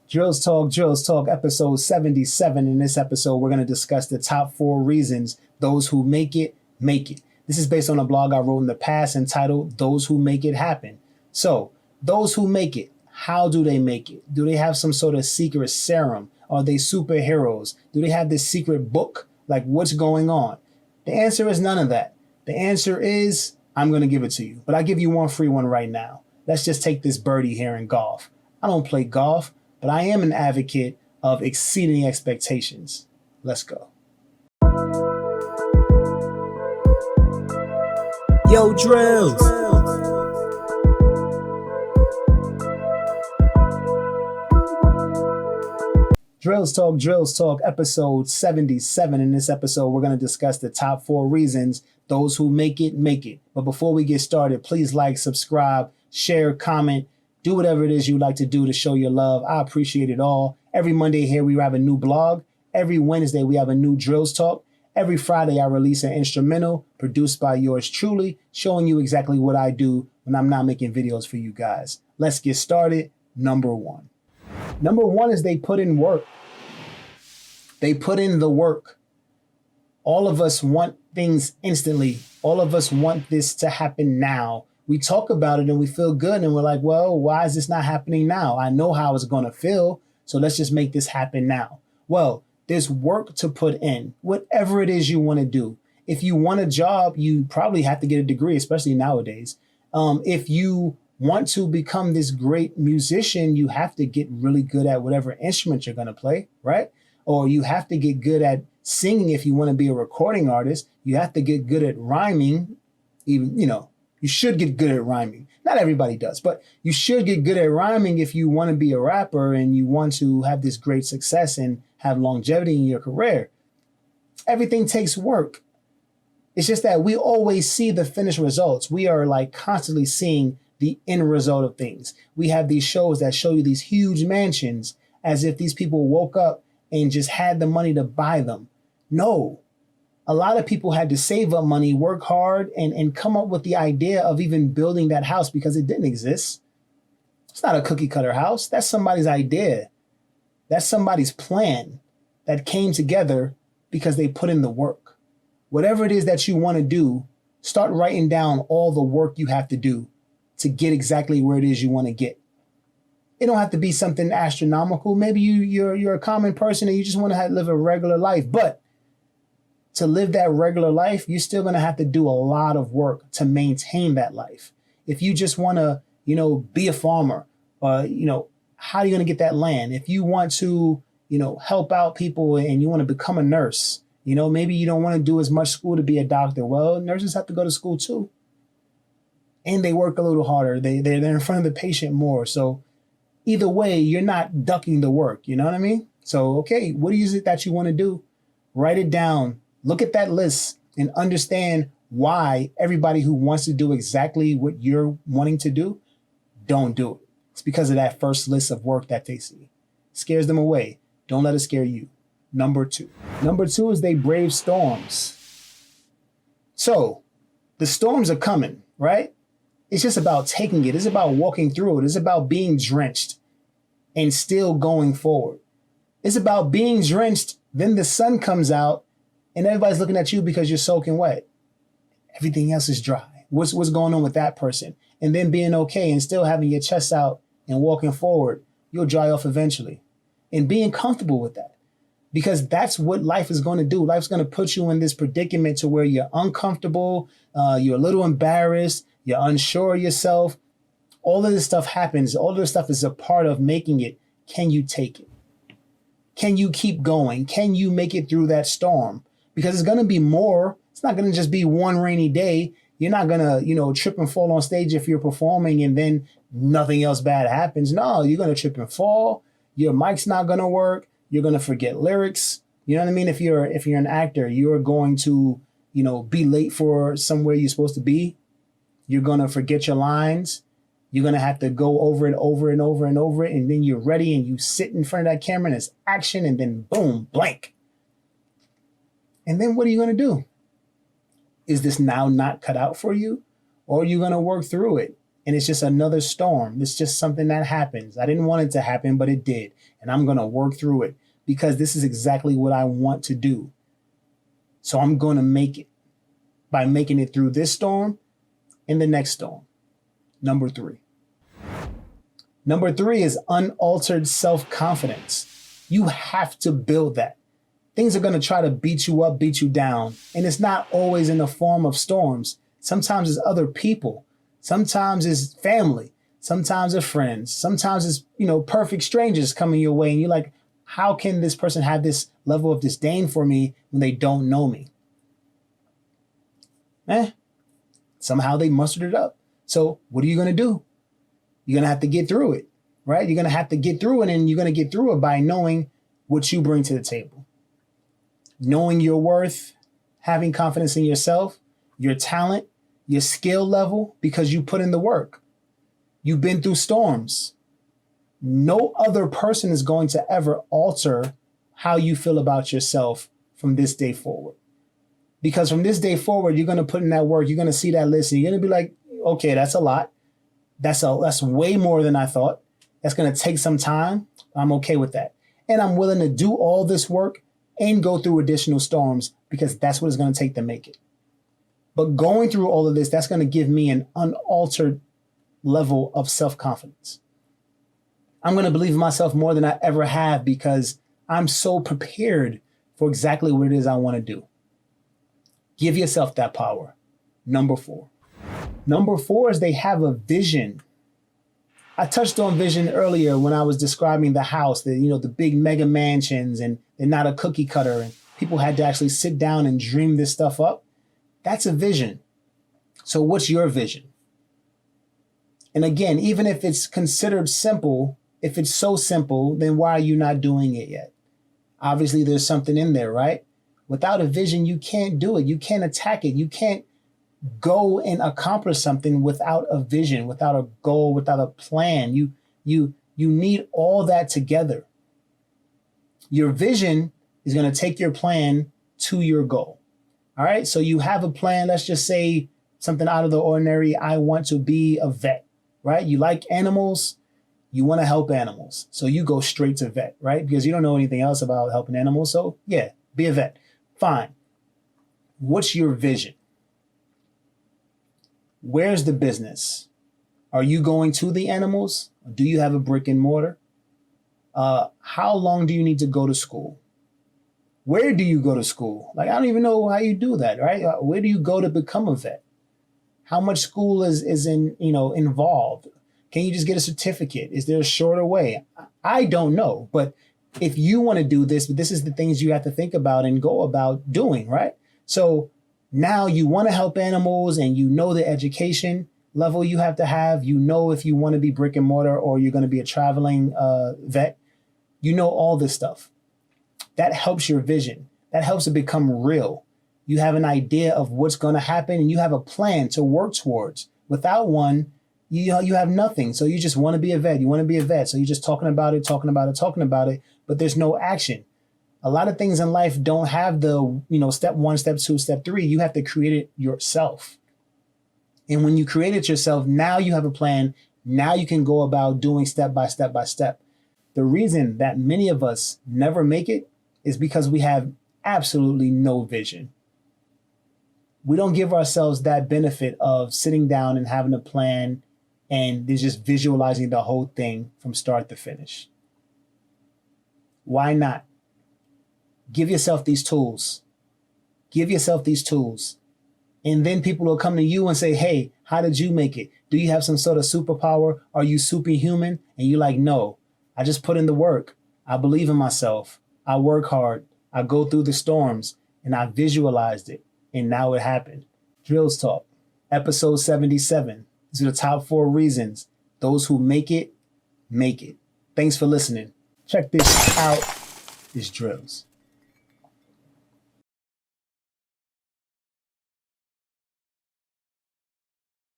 Drills Talk, episode 77. In this episode, we're going to discuss the top 4 reasons those who make it, make it. This is based on a blog I wrote in the past entitled Those Who Make It Happen. So, those who make it, how do they make it? Do they have some sort of secret serum? Are they superheroes? Do they have this secret book? Like, what's going on? The answer is none of that. The answer is, I'm going to give it to you. But I give you one free one right now. Let's just take this birdie here in golf. I don't play golf, but I am an advocate of exceeding expectations. Let's go. Yo, Drills. Drills Talk, episode 77. In this episode, we're going to discuss the top 4 reasons those who make it, make it. But before we get started, please like, subscribe, share, comment, do whatever it is you'd like to do to show your love. I appreciate it all. Every Monday here, we have a new blog. Every Wednesday, we have a new Drills Talk. Every Friday, I release an instrumental produced by yours truly, showing you exactly what I do when I'm not making videos for you guys. Let's get started. Number 1. Number 1 is they put in work. They put in the work. All of us want things instantly. All of us want this to happen now. We talk about it and we feel good and we're like, well, why is this not happening now? I know how it's going to feel, so let's just make this happen now. Well, there's work to put in, whatever it is you want to do. If you want a job, you probably have to get a degree, especially nowadays. If you want to become this great musician, you have to get really good at whatever instrument you're going to play, right? Or you have to get good at singing if you want to be a recording artist. You have to get good at rhyming. Even, you should get good at rhyming. Not everybody does, but you should get good at rhyming if you want to be a rapper and you want to have this great success and have longevity in your career. Everything takes work. It's just that we always see the finished results. We are like constantly seeing the end result of things. We have these shows that show you these huge mansions as if these people woke up and just had the money to buy them. No. A lot of people had to save up money, work hard, and come up with the idea of even building that house because it didn't exist. It's not a cookie cutter house. That's somebody's idea. That's somebody's plan that came together because they put in the work. Whatever it is that you want to do, start writing down all the work you have to do to get exactly where it is you want to get. It don't have to be something astronomical. Maybe you're a common person and you just want to live a regular life, but to live that regular life, you're still going to have to do a lot of work to maintain that life. If you just want to, be a farmer, how are you going to get that land? If you want to, help out people and you want to become a nurse, maybe you don't want to do as much school to be a doctor. Well, nurses have to go to school too. And they work a little harder. They're in front of the patient more. So either way, you're not ducking the work. You know what I mean? So, okay, what is it that you want to do? Write it down. Look at that list and understand why everybody who wants to do exactly what you're wanting to do, don't do it. It's because of that first list of work that they see. Scares them away. Don't let it scare you. Number 2. Number 2 is they brave storms. So the storms are coming, right? It's just about taking it. It's about walking through it. It's about being drenched and still going forward. It's about being drenched. Then the sun comes out and everybody's looking at you because you're soaking wet. Everything else is dry. What's going on with that person? And then being okay and still having your chest out and walking forward, you'll dry off eventually. And being comfortable with that. Because that's what life is going to do. Life's going to put you in this predicament to where you're uncomfortable, you're a little embarrassed, you're unsure of yourself. All of this stuff happens. All of this stuff is a part of making it. Can you take it? Can you keep going? Can you make it through that storm? Because it's going to be more. It's not going to just be one rainy day. You're not going to, trip and fall on stage if you're performing and then nothing else bad happens. No, you're going to trip and fall. Your mic's not going to work. You're going to forget lyrics. You know what I mean? If you're an actor, you're going to, be late for somewhere you're supposed to be. You're going to forget your lines. You're going to have to go over it over and over and over it. And then you're ready and you sit in front of that camera and it's action and then boom, blank. And then what are you going to do? Is this now not cut out for you? Or are you going to work through it And it's just another storm. It's just something that happens. I didn't want it to happen, but it did. And I'm going to work through it because this is exactly what I want to do. So I'm going to make it by making it through this storm and the next storm. Number 3. Number 3 is unaltered self-confidence. You have to build that. Things are going to try to beat you up, beat you down. And it's not always in the form of storms. Sometimes it's other people. Sometimes it's family. Sometimes it's friends. Sometimes it's, perfect strangers coming your way. And you're like, how can this person have this level of disdain for me when they don't know me? Somehow they mustered it up. So what are you going to do? You're going to have to get through it, right? You're going to have to get through it, and you're going to get through it by knowing what you bring to the table. Knowing your worth, having confidence in yourself, your talent, your skill level, because you put in the work. You've been through storms. No other person is going to ever alter how you feel about yourself from this day forward. Because from this day forward, you're going to put in that work. You're going to see that list, and you're going to be like, okay, that's a lot. That's way more than I thought. That's going to take some time. I'm okay with that. And I'm willing to do all this work and go through additional storms because that's what it's going to take to make it. But going through all of this, that's going to give me an unaltered level of self-confidence. I'm going to believe in myself more than I ever have because I'm so prepared for exactly what it is I want to do. Give yourself that power. Number 4. Number 4 is they have a vision. I touched on vision earlier when I was describing the house, the big mega mansions, and they're not a cookie cutter, and people had to actually sit down and dream this stuff up. That's a vision. So what's your vision? And again, even if it's considered simple, if it's so simple, then why are you not doing it yet? Obviously, there's something in there, right? Without a vision, you can't do it. You can't attack it. You can't go and accomplish something without a vision, without a goal, without a plan. You need all that together. Your vision is going to take your plan to your goal. All right. So you have a plan. Let's just say something out of the ordinary. I want to be a vet, right? You like animals. You want to help animals. So you go straight to vet, right? Because you don't know anything else about helping animals. So yeah, be a vet. Fine. What's your vision? Where's the business? Are you going to the animals? Do you have a brick and mortar? How long do you need to go to school? Where do you go to school? Like, I don't even know how you do that, right? Where do you go to become a vet? How much school is involved? Can you just get a certificate? Is there a shorter way? I don't know. But if you want to do this, this is the things you have to think about and go about doing, right? So now you want to help animals and you know the education level you have to have. You know if you want to be brick and mortar or you're going to be a traveling vet. You know all this stuff. That helps your vision. That helps it become real. You have an idea of what's going to happen and you have a plan to work towards. Without one, you have nothing. So you just want to be a vet. You want to be a vet. So you're just talking about it, but there's no action. A lot of things in life don't have the, step 1, step 2, step 3. You have to create it yourself. And when you create it yourself, now you have a plan. Now you can go about doing step by step by step. The reason that many of us never make it is because we have absolutely no vision. We don't give ourselves that benefit of sitting down and having a plan and just visualizing the whole thing from start to finish. Why not? Give yourself these tools. Give yourself these tools. And then people will come to you and say, hey, how did you make it? Do you have some sort of superpower? Are you superhuman? And you're like, no, I just put in the work. I believe in myself. I work hard. I go through the storms and I visualized it. And now it happened. Drills Talk, episode 77. These are the top 4 reasons those who make it, make it. Thanks for listening. Check this out. It's Drills.